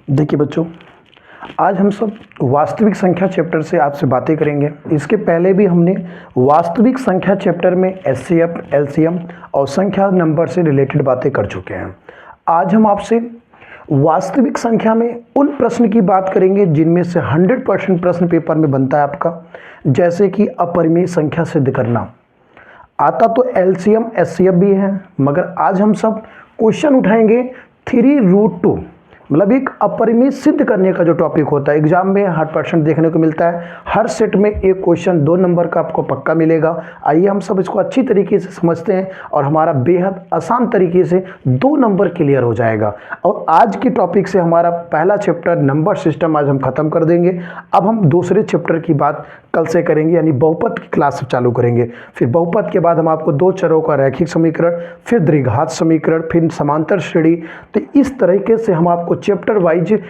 देखिए बच्चों, आज हम सब वास्तविक संख्या चैप्टर से आपसे बातें करेंगे। इसके पहले भी हमने वास्तविक संख्या चैप्टर में एचसीएफ, एलसीएम और संख्या नंबर से रिलेटेड बातें कर चुके हैं। आज हम आपसे वास्तविक संख्या में उन प्रश्न की बात करेंगे जिनमें से 100% प्रश्न पेपर में बनता है आपका, जैसे कि अपरिमेय संख्या सिद्ध करना। आता तो एलसीएम एचसीएफ भी है, मगर आज हम सब क्वेश्चन उठाएंगे 3√2, मतलब एक अपरिमेय सिद्ध करने का जो टॉपिक होता है। एग्जाम में 100% देखने को मिलता है। हर सेट में एक क्वेश्चन 2 नंबर का आपको पक्का मिलेगा। आइए हम सब इसको अच्छी तरीके से समझते हैं और हमारा बेहद आसान तरीके से 2 नंबर क्लियर हो जाएगा। और आज के टॉपिक से हमारा पहला चैप्टर नंबर सिस्टम आज हम खत्म कर देंगे। अब हम दूसरे चैप्टर की बात कल से करेंगे, यानी बहुपद की क्लास चालू करेंगे। फिर बहुपद के बाद हम आपको 2 चरों का रैखिक समीकरण, फिर द्विघात समीकरण, फिर समांतर श्रेणी। तो इस तरीके से हम आपको चैप्टर वाइज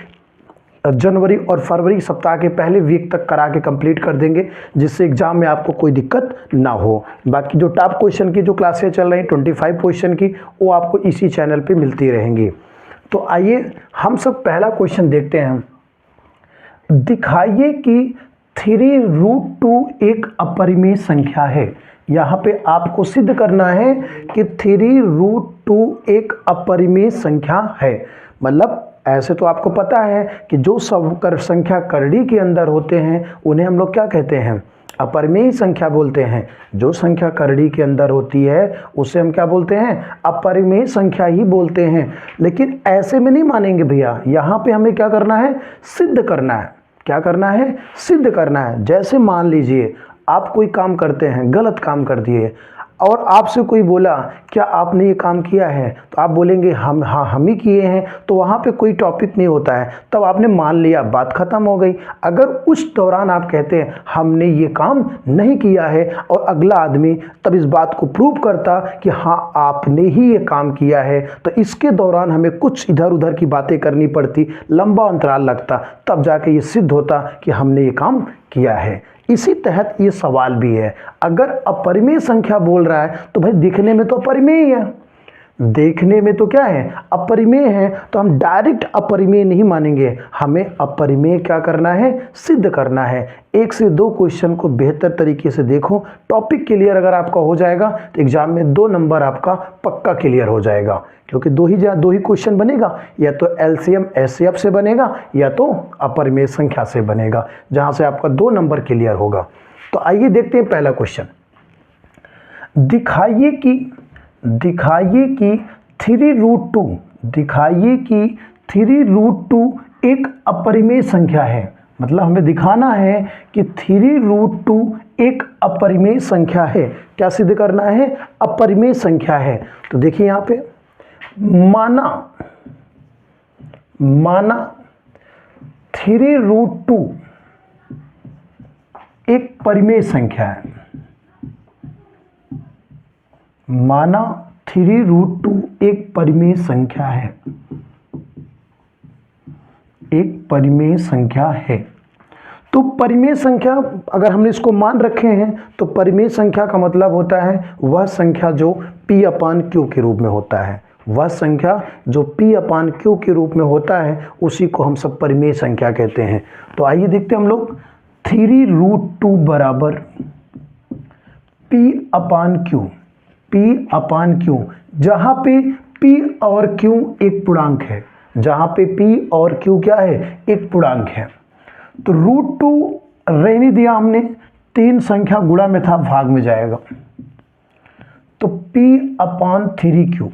जनवरी और फरवरी सप्ताह के पहले वीक तक करा के कंप्लीट कर देंगे, जिससे एग्जाम में आपको कोई दिक्कत ना हो। बाकी जो टॉप क्वेश्चन की जो क्लासें चल रही हैं 25 क्वेश्चन की, वो आपको इसी चैनल पे मिलती रहेंगी। तो आइए हम सब पहला क्वेश्चन देखते हैं। दिखाइए कि 3√2 एक अपरिमेय संख्या है। यहाँ पे आपको सिद्ध करना है कि 3√2 एक अपरिमेय संख्या है। मतलब ऐसे तो आपको पता है कि जो सब संख्या करड़ी के अंदर होते हैं उन्हें हम लोग क्या कहते हैं? अपरिमेय संख्या बोलते हैं। जो संख्या करड़ी के अंदर होती है उसे हम क्या बोलते हैं? अपरिमेय संख्या ही बोलते हैं। लेकिन ऐसे में नहीं मानेंगे भैया, यहाँ पे हमें क्या करना है? सिद्ध करना है। क्या करना है? सिद्ध करना है। जैसे मान लीजिए आप कोई काम करते हैं, गलत काम कर दिए, और आपसे कोई बोला क्या आपने ये काम किया है, तो आप बोलेंगे हम ही किए हैं, तो वहाँ पे कोई टॉपिक नहीं होता है। तब आपने मान लिया, बात खत्म हो गई। अगर उस दौरान आप कहते हैं हमने ये काम नहीं किया है, और अगला आदमी तब इस बात को प्रूव करता कि हाँ आपने ही ये काम किया है, तो इसके दौरान हमें कुछ इधर उधर की बातें करनी पड़ती, लंबा अंतराल लगता, तब जाके ये सिद्ध होता कि हमने ये काम किया है। इसी तहत ये सवाल भी है। अगर अपरिमेय संख्या बोल रहा है तो भाई दिखने में तो अपरिमेय ही है, देखने में तो क्या है? अपरिमेय है। तो हम डायरेक्ट अपरिमेय नहीं मानेंगे, हमें अपरिमेय क्या करना है? सिद्ध करना है। 1 से 2 क्वेश्चन को बेहतर तरीके से देखो। टॉपिक क्लियर अगर आपका हो जाएगा तो एग्जाम में 2 नंबर आपका पक्का क्लियर हो जाएगा, क्योंकि दो ही क्वेश्चन बनेगा, या तो एलसीएम एचसीएफ से बनेगा या तो अपरिमेय संख्या से बनेगा, जहां से आपका 2 नंबर क्लियर होगा। तो आइए देखते हैं पहला क्वेश्चन। दिखाइए कि 3√2 एक अपरिमेय संख्या है। मतलब हमें दिखाना है कि 3√2 एक अपरिमेय संख्या है। क्या सिद्ध करना है? अपरिमेय संख्या है। तो देखिए यहाँ पे माना 3√2 एक परिमेय संख्या है। माना 3√2 एक परिमेय संख्या है, एक परिमेय संख्या है। तो परिमेय संख्या अगर हमने इसको मान रखे हैं तो परिमेय संख्या का मतलब होता है वह संख्या जो P/Q के रूप में होता है। वह संख्या जो P/Q के रूप में होता है उसी को हम सब परिमेय संख्या कहते हैं। तो आइए देखते हैं हम लोग। 3√2 बराबर P/Q। P/Q, जहां पे P और Q एक पूर्णांक है, जहां पे P और Q क्या है? एक पूर्णांक है। तो √2 रहने दिया हमने, 3 संख्या गुणा में था, भाग में जाएगा। तो P/3Q।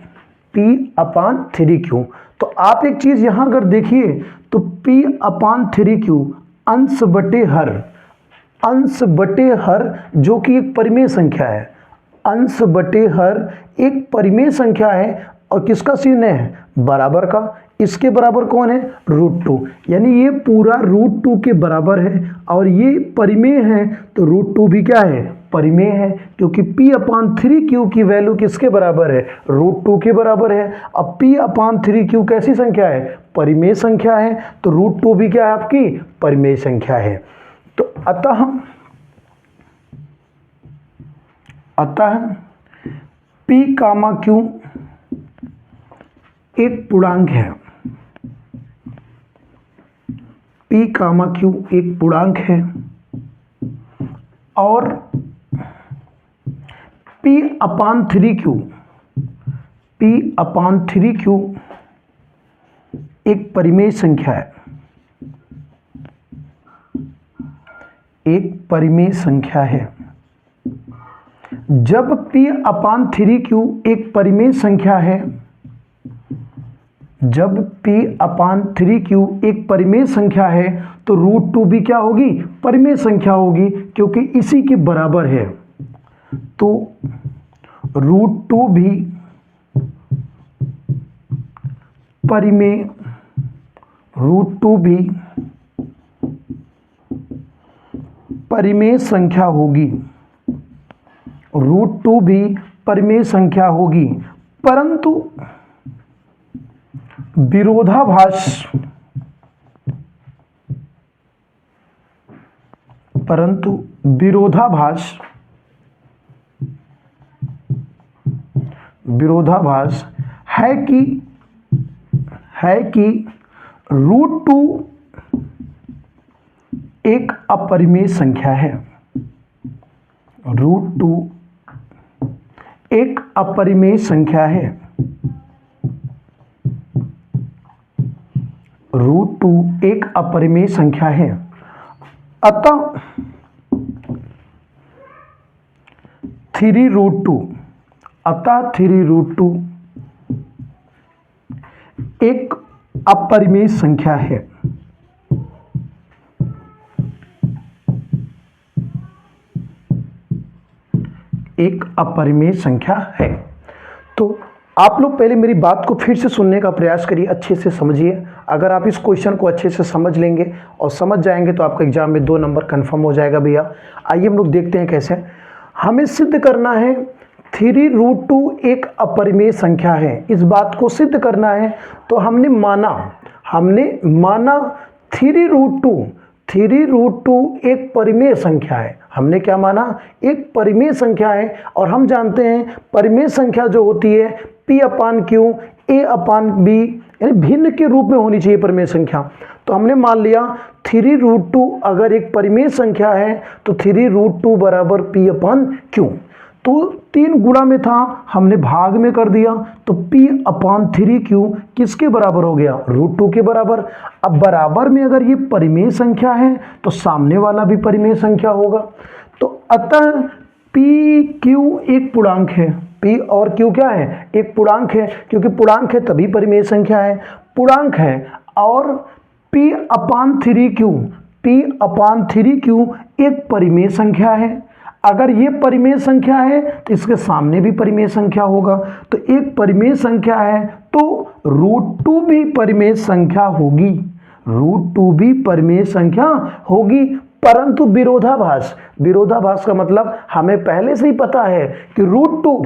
तो आप एक चीज यहां अगर देखिए तो P/3Q अंश बटे हर जो कि एक परिमेय संख्या है। अंश बटे हर एक परिमेय संख्या है, और किसका चिन्ह है? बराबर का। इसके बराबर कौन है? √2। यानी ये पूरा √2 के बराबर है, और ये परिमेय है, तो √2 भी क्या है? परिमेय है, क्योंकि P/3Q की वैल्यू किसके बराबर है? √2 के बराबर है। अब P/3Q कैसी संख्या है? परिमेय संख्या है, तो √2 भी क्या है? आपकी परिमेय संख्या है। तो अतः P/Q एक पूर्णांक है। p कामा q एक पूर्णांक है और p/3q एक परिमेय संख्या है, एक परिमेय संख्या है। जब p/3q एक परिमेय संख्या है, जब p/3q एक परिमेय संख्या है तो √2 भी क्या होगी? परिमेय संख्या होगी, क्योंकि इसी के बराबर है। तो √2 भी परिमेय, √2 भी परिमेय संख्या होगी, √2 भी परिमेय संख्या होगी, परंतु विरोधाभास, विरोधाभास है कि √2 एक अपरिमेय संख्या है, √2 एक अपरिमेय संख्या है, √2 एक अपरिमेय संख्या है। अतः 3√2 एक अपरिमेय संख्या है। एक अपरिमेय संख्या है। तो आप लोग पहले मेरी बात को फिर से सुनने का प्रयास करिए, अच्छे से समझिए। अगर आप इस क्वेश्चन को अच्छे से समझ लेंगे और समझ जाएंगे तो आपका एग्जाम में 2 नंबर कंफर्म हो जाएगा भैया। आइए हम लोग देखते हैं कैसे। हमें सिद्ध करना है 3√2 एक अपरिमेय संख्या है। इस बात को सिद्ध करना है तो हमने माना 3√2 एक परिमेय संख्या है। हमने क्या माना? एक परिमेय संख्या है। और हम जानते हैं परिमेय संख्या जो होती है p/q a/b, यानी भिन्न के रूप में होनी चाहिए परिमेय संख्या। तो हमने मान लिया 3√2 अगर एक परिमेय संख्या है तो 3√2 बराबर p/q। तो 3 गुणा में था, हमने भाग में कर दिया, तो p/3q किसके बराबर हो गया? √2 के बराबर। अब बराबर में अगर ये परिमेय संख्या है तो सामने वाला भी परिमेय संख्या होगा। तो अतः pq एक पूर्णांक है, p और q क्या है? एक पूर्णांक है, क्योंकि पूर्णांक है तभी परिमेय संख्या है, पूर्णांक है। और p/3q एक परिमेय संख्या है। अगर ये परिमेय संख्या है तो इसके सामने भी परिमेय संख्या होगा। तो एक परिमेय संख्या है तो √2 भी परिमेय संख्या होगी, √2 भी परिमेय संख्या होगी। परंतु विरोधाभास का मतलब हमें पहले से ही पता है कि √2,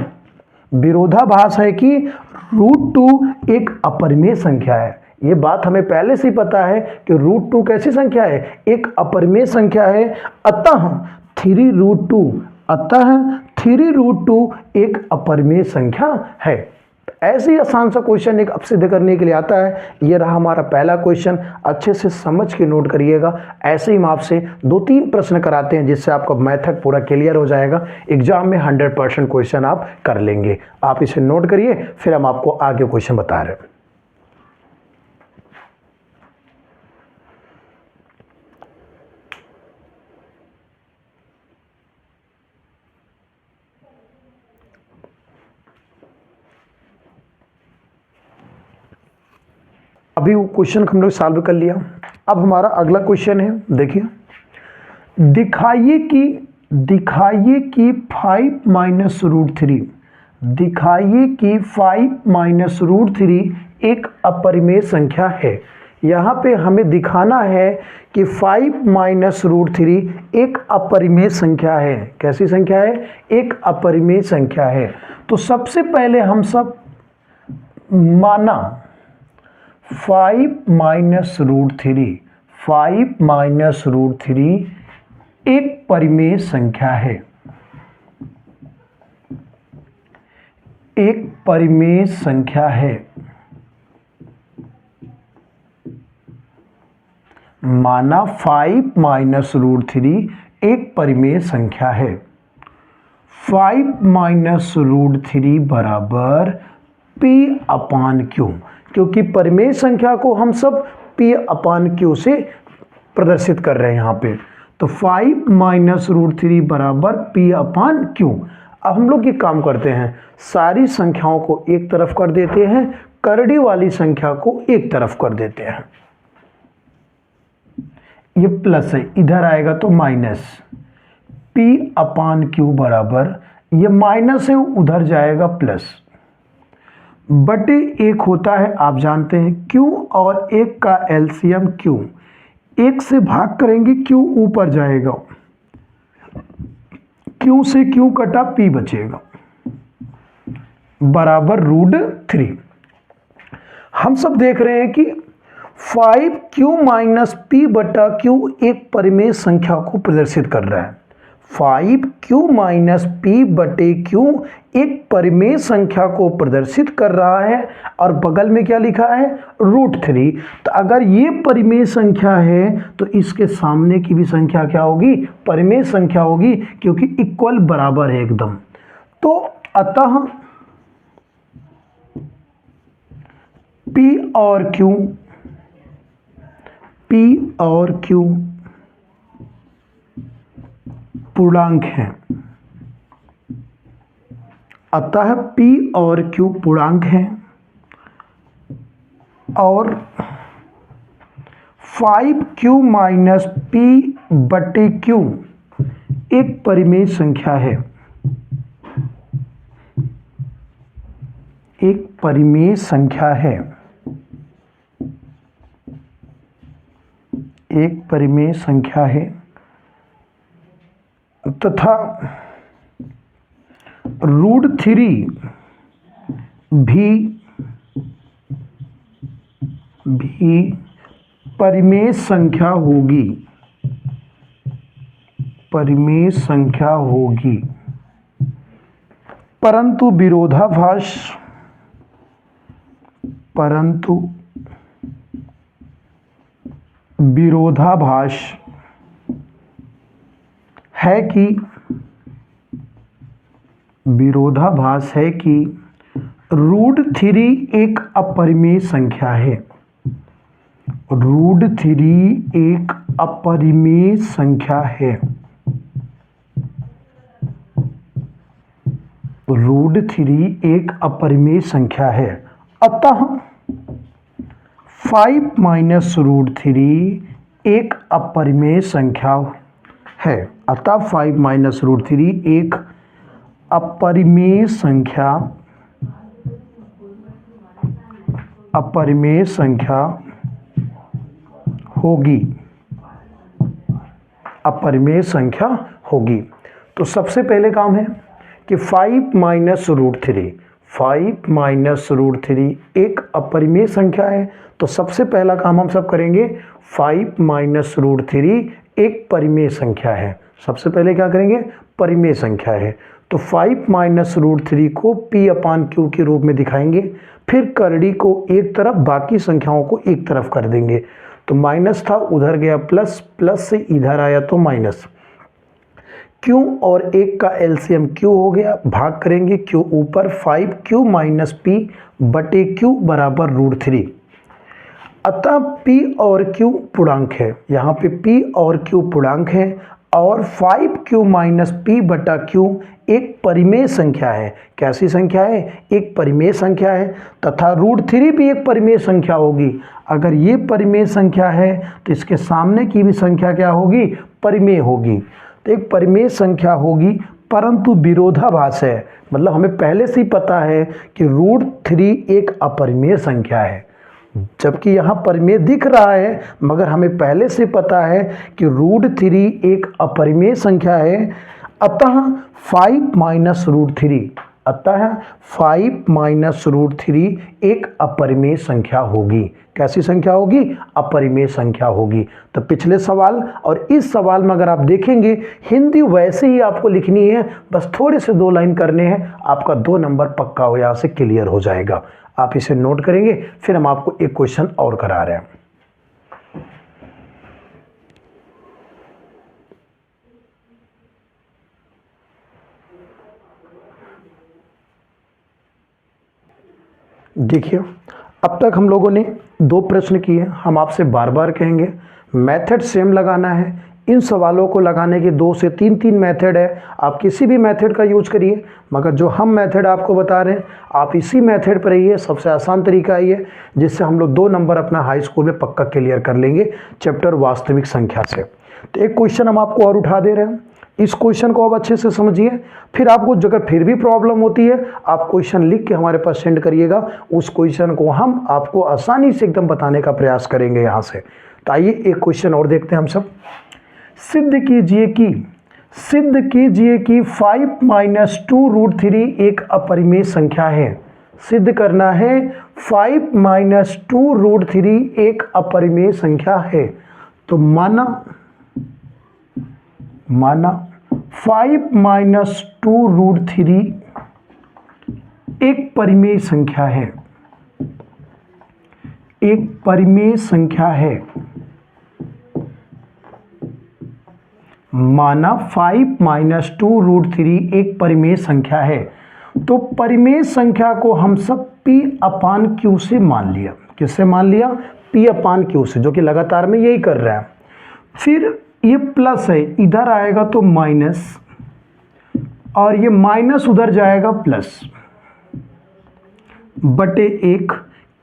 विरोधाभास है कि √2 एक अपरिमेय संख्या है। ये बात हमें पहले से ही पता है कि √2 कैसी संख्या है? एक अपरिमेय संख्या है। अतः 3√2 एक अपरिमेय संख्या है। ऐसे ही आसान सा क्वेश्चन एक अब सिद्ध करने के लिए आता है। ये रहा हमारा पहला क्वेश्चन, अच्छे से समझ के नोट करिएगा। ऐसे ही हम आपसे 2-3 प्रश्न कराते हैं जिससे आपका मेथड पूरा क्लियर हो जाएगा। एग्जाम में 100% क्वेश्चन आप कर लेंगे। आप इसे नोट करिए, फिर हम आपको आगे क्वेश्चन बता रहे हैं। अभी वो क्वेश्चन हम लोग सॉल्व कर लिया। अब हमारा अगला क्वेश्चन है, देखिए, दिखाइए कि 5 -√3 एक अपरिमेय संख्या है। यहाँ पे हमें दिखाना है कि 5 -√3 एक अपरिमेय संख्या है। कैसी संख्या है? एक अपरिमेय संख्या है। तो सबसे पहले हम सब माना 5 -√3 एक परिमेय संख्या है, एक परिमेय संख्या है। माना 5 माइनस रूट 3 एक परिमेय संख्या है। 5 माइनस रूट 3 बराबर P अपान Q, क्योंकि परिमेय संख्या को हम सब P अपान Q से प्रदर्शित कर रहे हैं यहाँ पे। तो 5 माइनस रूट 3 बराबर P अपान Q। अब हम लोग ये काम करते हैं, सारी संख्याओं को एक तरफ कर देते हैं, करड़ी वाली संख्या को एक तरफ कर देते हैं। ये प्लस है, इधर आएगा तो माइनस। P अपान Q बराबर, ये माइनस है उधर जाएगा प्लस, बटे एक होता है, आप जानते हैं Q और एक का एलसीएम Q। एक से भाग करेंगे Q ऊपर जाएगा, Q से Q कटा P बचेगा बराबर रूट 3। हम सब देख रहे हैं कि 5Q माइनस P बटा Q एक परिमेय संख्या को प्रदर्शित कर रहा है। 5Q माइनस P बटे Q एक परिमेय संख्या को प्रदर्शित कर रहा है, और बगल में क्या लिखा है, रूट 3। तो अगर ये परिमेय संख्या है तो इसके सामने की भी संख्या क्या होगी, परिमेय संख्या होगी, क्योंकि इक्वल बराबर है एकदम। तो अतः P और Q पूर्णांक हैं, अतः P और Q पूर्णांक हैं, और 5Q माइनस P बटे Q एक परिमेय संख्या है, एक परिमेय संख्या है, एक परिमेय संख्या है, तथा रूट 3 भी परिमेय संख्या होगी, परिमेय संख्या होगी, परंतु विरोधाभास है कि रूट 3 एक अपरिमेय संख्या है, रूट 3 एक अपरिमेय संख्या है, रूट 3 एक अपरिमेय संख्या है। अतः 5 माइनस रूट 3 एक अपरिमेय संख्या है, अतः 5 माइनस रूट 3 एक अपरिमेय संख्या होगी, अपरिमेय संख्या होगी। तो सबसे पहले काम है कि 5 माइनस रूट 3, 5 माइनस रूट 3 एक अपरिमेय संख्या है। तो सबसे पहला काम हम सब करेंगे, 5 माइनस रूट 3 एक परिमेय संख्या है। सबसे पहले क्या करेंगे, परिमेय संख्या है। तो 5 माइनस रूट 3 को P अपान Q के रूप में दिखाएंगे, फिर करड़ी को एक तरफ, बाकी संख्याओं को एक तरफ कर देंगे। तो माइनस था उधर गया प्लस, प्लस से इधर आया तो माइनस। Q और एक का एलसीएम Q हो गया, भाग करेंगे Q ऊपर, 5Q माइनस P बटे Q बराबर रूट 3। अतः P और Q पूर्णांक है, यहाँ पे P और Q पूर्णांक है, और 5Q माइनस P बटा Q एक परिमेय संख्या है। कैसी संख्या है, एक परिमेय संख्या है, तथा रूट 3 भी एक परिमेय संख्या होगी। अगर ये परिमेय संख्या है तो इसके सामने की भी संख्या क्या होगी, परिमेय होगी। तो एक परिमेय संख्या होगी, परंतु विरोधाभास है, मतलब हमें पहले से ही पता है कि रूट 3 एक अपरिमेय संख्या है, जबकि यहाँ परिमेय दिख रहा है, मगर हमें पहले से पता है कि रूट 3 एक अपरिमेय संख्या है। अतः 5 माइनस रूट 3, अतः 5 माइनस रूट 3 एक अपरिमेय संख्या होगी। कैसी संख्या होगी, अपरिमेय संख्या होगी। तो पिछले सवाल और इस सवाल में अगर आप देखेंगे, हिंदी वैसे ही आपको लिखनी है, बस थोड़े से 2 लाइन करने हैं, आपका 2 नंबर पक्का हो, यहाँ से क्लियर हो जाएगा। आप इसे नोट करेंगे, फिर हम आपको एक क्वेश्चन और करा रहे हैं। देखिए, अब तक हम लोगों ने 2 प्रश्न किए। हम आपसे बार बार कहेंगे मेथड सेम लगाना है। इन सवालों को लगाने के 2 से 3 मेथड है। आप किसी भी मेथड का यूज करिए, मगर जो हम मेथड आपको बता रहे हैं आप इसी मेथड पर रहिए। सबसे आसान तरीका ये जिससे हम लोग 2 नंबर अपना हाई स्कूल में पक्का क्लियर कर लेंगे चैप्टर वास्तविक संख्या से। तो एक क्वेश्चन हम आपको और उठा दे रहे हैं, इस क्वेश्चन को आप अच्छे से समझिए। फिर आपको अगर फिर भी प्रॉब्लम होती है आप क्वेश्चन लिख के हमारे पास सेंड करिएगा। उस क्वेश्चन को हम आपको आसानी से एकदम बताने का प्रयास करेंगे यहाँ से। तो आइए एक क्वेश्चन और देखते हैं हम सब। सिद्ध कीजिए कि 5 - 2√3 एक अपरिमेय संख्या है। सिद्ध करना है 5 - 2√3 एक अपरिमेय संख्या है। तो माना 5 - 2√3 एक परिमेय संख्या है, एक परिमेय संख्या है। माना 5 - 2√3 एक परिमेय संख्या है। तो परिमेय संख्या को हम सब P/Q से मान लिया। किससे मान लिया? P/Q से, जो कि लगातार में यही कर रहा है। फिर ये प्लस है, इधर आएगा तो माइनस, और ये माइनस उधर जाएगा प्लस, बटे 1।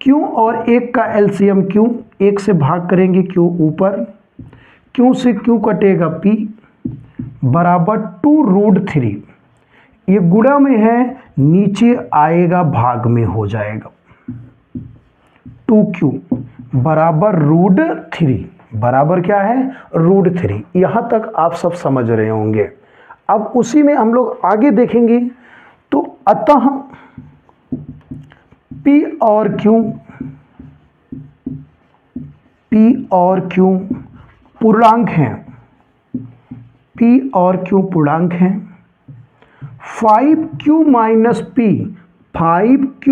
क्यों और 1 का एलसीएम क्यों, 1 से भाग करेंगे क्यों ऊपर, क्यों से क्यों कटेगा P बराबर 2√3। ये गुणा में है, नीचे आएगा भाग में हो जाएगा। 2Q बराबर √3 बराबर क्या है? √3। यहां तक आप सब समझ रहे होंगे। अब उसी में हम लोग आगे देखेंगे। तो अतः P और Q पूर्णांक हैं। P और Q पूर्णांक हैं। 5Q - P, 5Q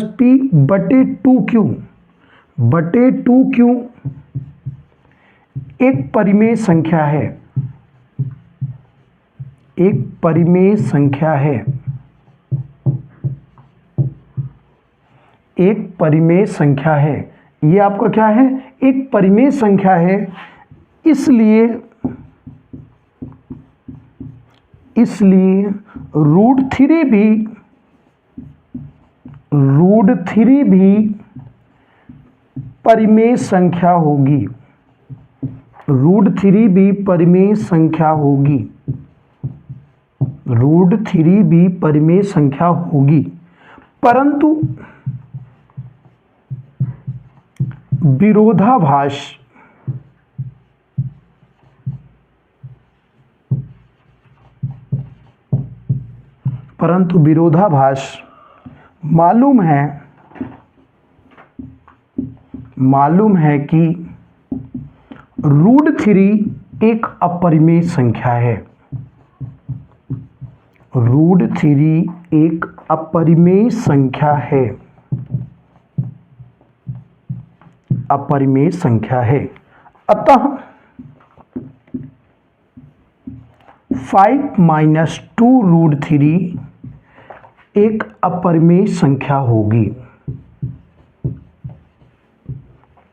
- P बटे 2Q एक परिमेय संख्या है, एक परिमेय संख्या है, एक परिमेय संख्या है। ये आपका क्या है? एक परिमेय संख्या है। इसलिए √3 भी परिमेय संख्या होगी। √3 भी परिमेय संख्या होगी। √3 भी परिमेय संख्या होगी, परंतु विरोधाभास मालूम है कि √3 एक अपरिमेय संख्या है। √3 एक अपरिमेय संख्या है, अपरिमेय संख्या है। अतः 5 - 2√3 एक अपरिमेय संख्या होगी,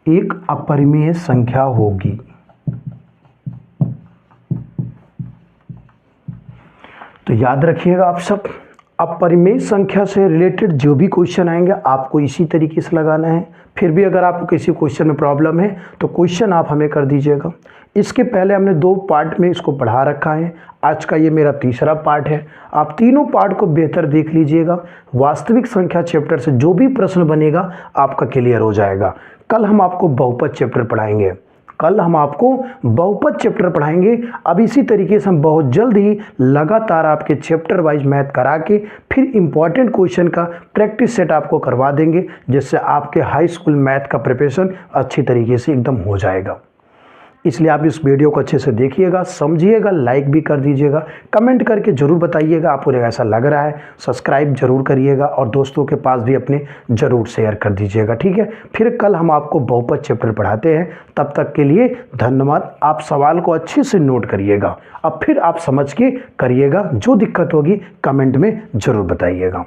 एक अपरिमेय संख्या होगी। तो याद रखिएगा आप सब, अपरिमेय संख्या से रिलेटेड जो भी क्वेश्चन आएंगे आपको इसी तरीके से लगाना है। फिर भी अगर आपको किसी क्वेश्चन में प्रॉब्लम है तो क्वेश्चन आप हमें कर दीजिएगा। इसके पहले हमने 2 पार्ट में इसको पढ़ा रखा है। आज का ये मेरा तीसरा पार्ट है। आप तीनों पार्ट को बेहतर देख लीजिएगा। वास्तविक संख्या चैप्टर से जो भी प्रश्न बनेगा आपका क्लियर हो जाएगा। कल हम आपको बहुपद चैप्टर पढ़ाएंगे। अब इसी तरीके से हम बहुत जल्द ही लगातार आपके चैप्टर वाइज मैथ करा के फिर इंपॉर्टेंट क्वेश्चन का प्रैक्टिस सेट आपको करवा देंगे, जिससे आपके हाई स्कूल मैथ का प्रिपरेशन अच्छी तरीके से एकदम हो जाएगा। इसलिए आप इस वीडियो को अच्छे से देखिएगा, समझिएगा, लाइक भी कर दीजिएगा, कमेंट करके ज़रूर बताइएगा आपको ऐसा लग रहा है। सब्सक्राइब जरूर करिएगा और दोस्तों के पास भी अपने ज़रूर शेयर कर दीजिएगा। ठीक है, फिर कल हम आपको बहुपद चैप्टर पढ़ाते हैं। तब तक के लिए धन्यवाद। आप सवाल को अच्छे से नोट करिएगा, अब फिर आप समझ के करिएगा। जो दिक्कत होगी कमेंट में ज़रूर बताइएगा।